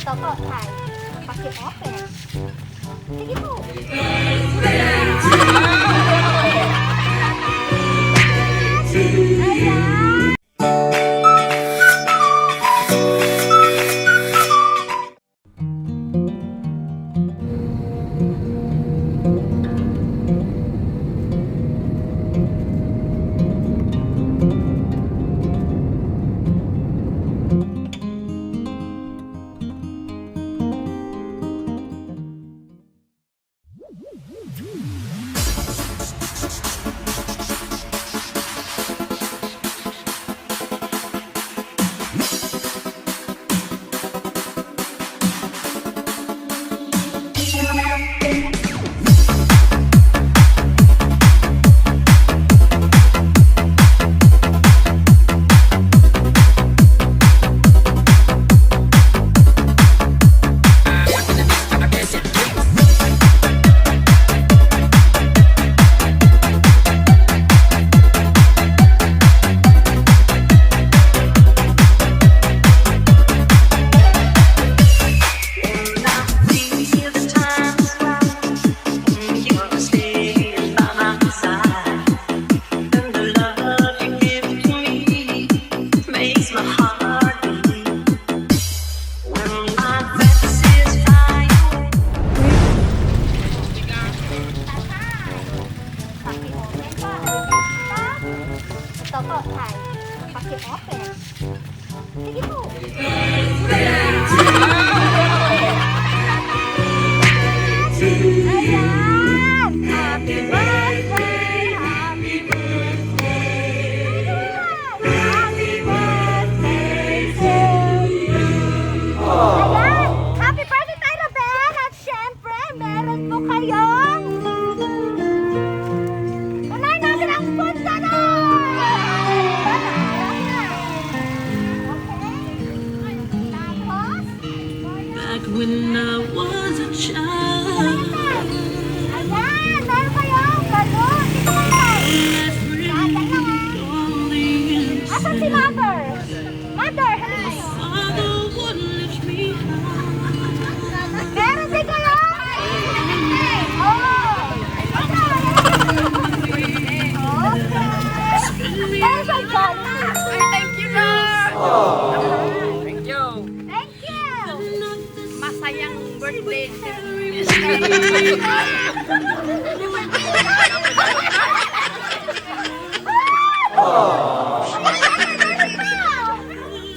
Ito po, tay. Paki-open. Sige po. Ayan! Paki-open po. Ito po, tay. Paki-open. Sige po. Ayan! Happy birthday! Happy birthday! Happy birthday to you! Ayan! Happy birthday tayo, Robert! At syempre, meron po kayong unahin natin ang punta na! Back when I was a child, Ayan! Meron kayong balon! Dito kayo tayo! all the innocent Asan si Mother? Mother, halika kayo! father would lift me high. Meron din kayo? Oh! Okay! Meron siyang Jolly! Thank you, Lord! Thank you! Thank you! Masayang birthday!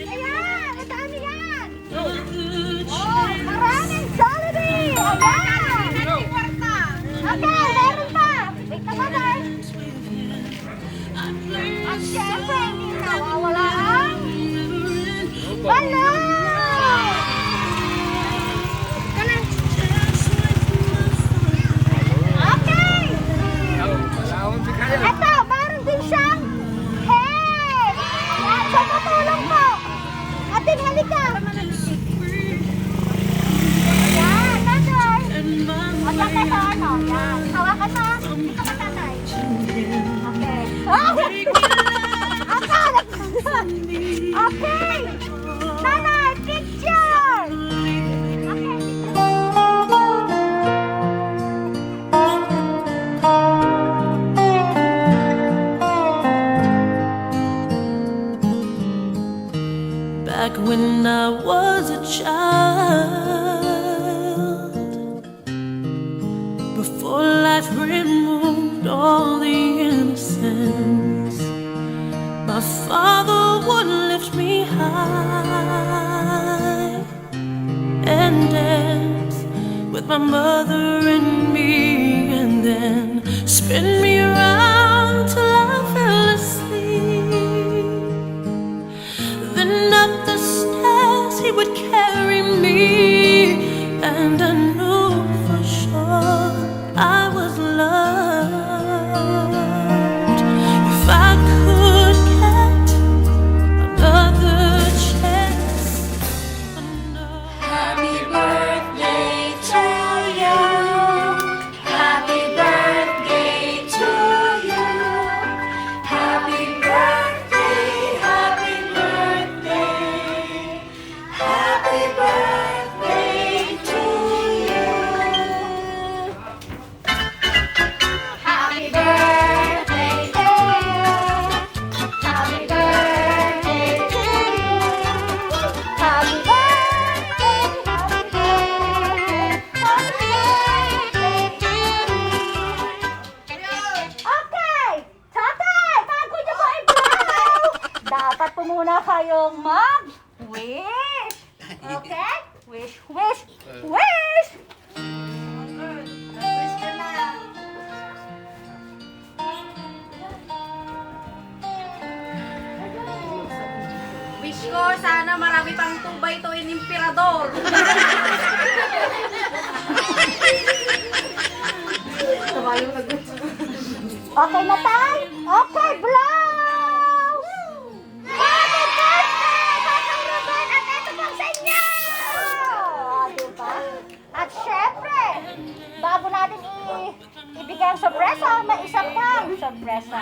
Ayan! Ang dami yan! Oh, maraming Jollibee! Ayan! Okay, meron pa! Wait ka, Mother! At syempre, hindi nawawala ang balon! Ito na. Okay! Ito, meron din siyang cake! Yan, sa patulong po! Ating halika! Yan, Mother! O, tatay sa ano? Yan, hawakan mo! Hindi ka matatay. Okay. Oh! Akala ko! Okay! Nanay, picture! Okay, Back when I was a child, before life removed all the innocence, my father would lift me high and dance with my mother and me, and then spin me around till I fell asleep. Then up the stairs he would carry me, and I knew for sure I was loved. If I could get another chance, Happy birthday to you. Happy birthday to you. Happy birthday, happy birthday. Happy birthday Wish, wish, wish! Wish ko, sana marami pang tubay to in emperador. Okay na tayo? Okay, blow! Happy birthday, Tatay Ruben! At ito pang sa inyo! Diba? At syempre, bago natin ibigay ang sorpresa, may isa pang sorpresa.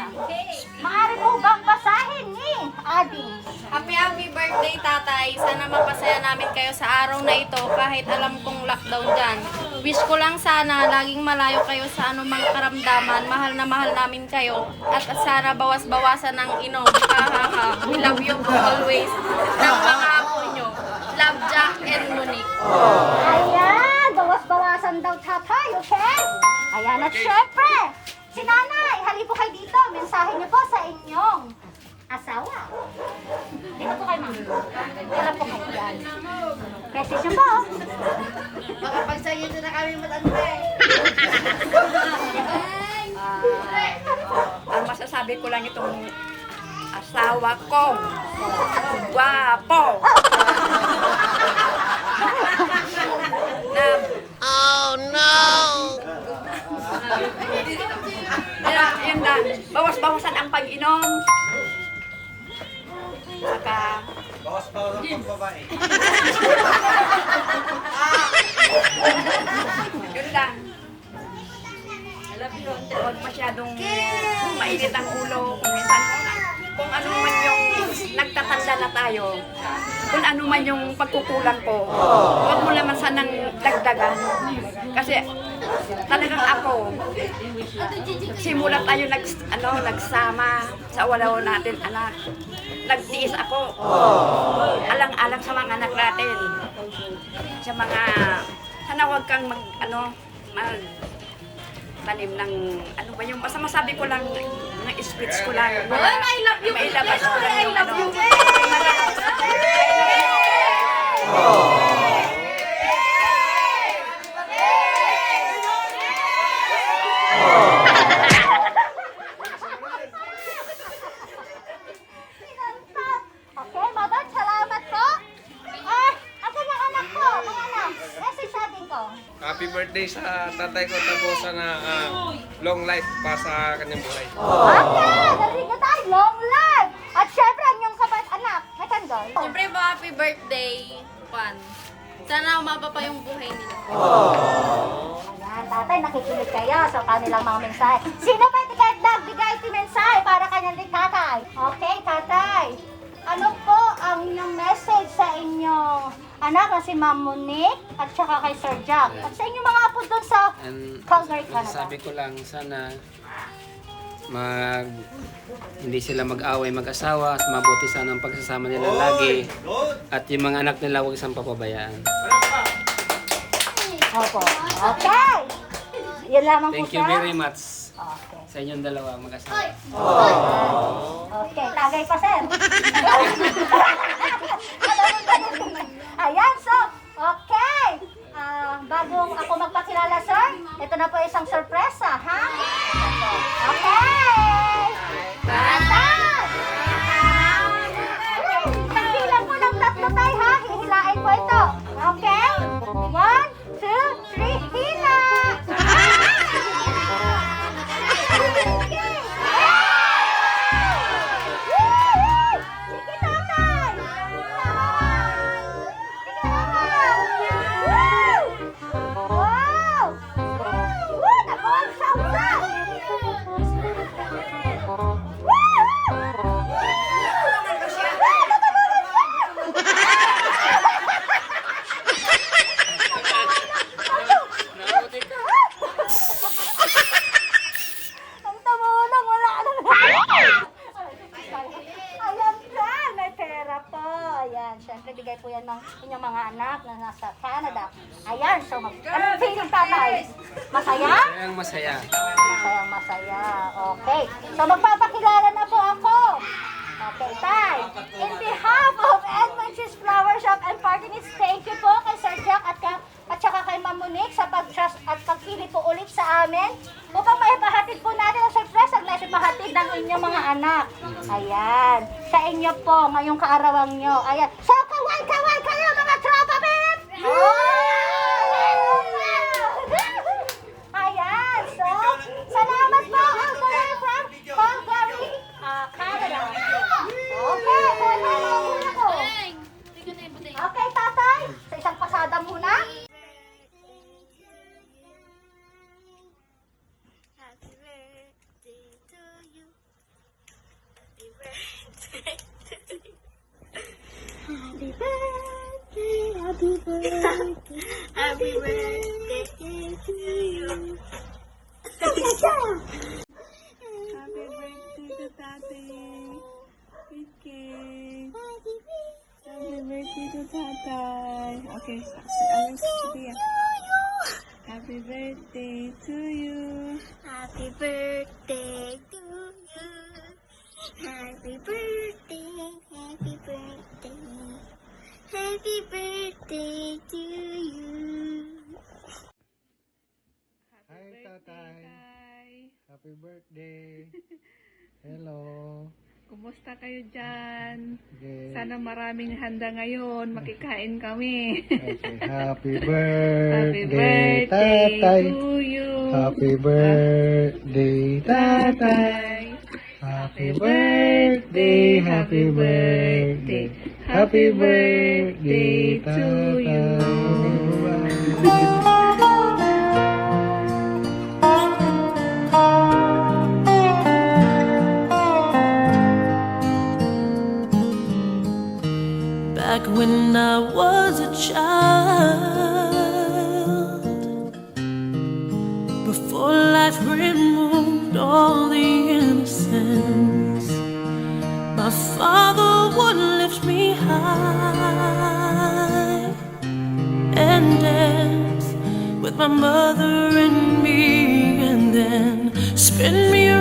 Maaari po bang basahin ni Adi? Happy birthday, tatay. Sana mapasaya namin kayo sa araw na ito kahit alam kong lockdown dyan. Wish ko lang sana laging malayo kayo sa anumang karamdaman. Mahal na mahal namin kayo. At sana bawas-bawasan ng inom. Hahaha. We love you always. Ng mga apo nyo. Love, Jack and Monique. Ayan, bawas-bawasan daw tatay, okay? Ayan, at syempre, si nanay, hali po kayo dito. Mensahe niyo po sa inyong asawa. Dito po kayo, ma'am. Dito po kayo yan. Message niyo po. Baka pagsayo na kami matanda eh. Ang masasabi ko lang itong asawa ko. Guwapo. Yun na, bawas-bawasan ang pag-inom. Saka, Bawas-bawas ang pagbabae. yun lang. Huwag masyadong mainit ang ulo. Kung minsan, kung ano man yung nagtatanda na tayo, kung ano man yung pagkukulang ko, huwag mo naman sanang dagdagan. Kasi talagang ako, simula tayo nagsama sa walaw natin anak. Nagtiis ako. Alang-alang sa mga anak natin. Sa mga, sana huwag kang mag tanim ng, ano ba yung, basta masabi ko lang, ng speech ko lang. I love you! Mailabas ko lang yung, Okay, mother, salamat po. Ako mga anak ko, mga anak. Message natin ko. Happy birthday sa tatay ko. Tapos sana long life pa sa kanyang buhay. Okay, narinig tayo. Long life. At syempre, ang iyong kapat anak. May kandol. Siyempre po, happy birthday, Juan. Sana umaba pa yung buhay nila. Ayan, tatay, nakikinig kayo sa kanilang mga mensahe. Sino pa kahit nagbigay iti mensahe para kanyang din tatay? Okay, tatay. Ano po ang inyong message sa inyong anak na si Ma'am Monique at saka kay Sir Jack? At sa inyong mga apo doon sa Calgary, Canada. Sabi ko lang, sana hindi sila mag-away mag-asawa at mabuti sana ang pagsasama nila lagi at yung mga anak nila huwag isang papabayaan. Opo. Okay. Yan lamang Thank po you siya. very much Okay. sa inyong dalawa mag-asawa. Okay, tagay pa, sir. Ayan, so, okay. Bago ako magpakilala, sir, ito na po isang sorpresa, ha? Okay! Basta! Pagbilang po ng tatlo tayo, ha? Hihilain po ito. Okay? 1, 2, 3, hila! Sige, tatay! Wow! Naku, ang sarap! Ang tumulong, wala ka na. Ayan dyan, may pera po. Ayan, syempre bigay po yan ng inyong mga anak na nasa Canada. Ayan, so anong feeling tatay? Masaya? Kaya masaya. Masayang masaya. Okay. So magpapakilala na po ako. Okay, Tay. In behalf of Edmund Cheese Flower Shop and Party Needs, thank you po kay Sir mga anak. Ayan. Sa inyo po, ngayong kaarawan nyo. Ayan. So, kaway kayo mga tropa, babe! Ayan. So, salamat po all the way from Calgary, Canada. Okay, muna ko. Okay, tatay. Sa isang pasada muna. Happy birthday to you. Happy birthday to Tatay. With cake. Happy birthday to Tatay. Okay, Alex, Sophia. Happy birthday to you. Happy birthday to you. Happy birthday, happy birthday. Happy birthday to you. Hi, Tatay. Happy birthday. Hello. Kumusta kayo dyan? Okay. Sana maraming handa ngayon. Makikain kami. Okay. Happy Happy birthday, birthday Tatay. to you. Happy birthday, Tatay. Happy birthday, happy birthday. Happy birthday to you. Back when I was a child, before life removed all the innocence, my father would lift me high and dance with my mother and me, and then spin me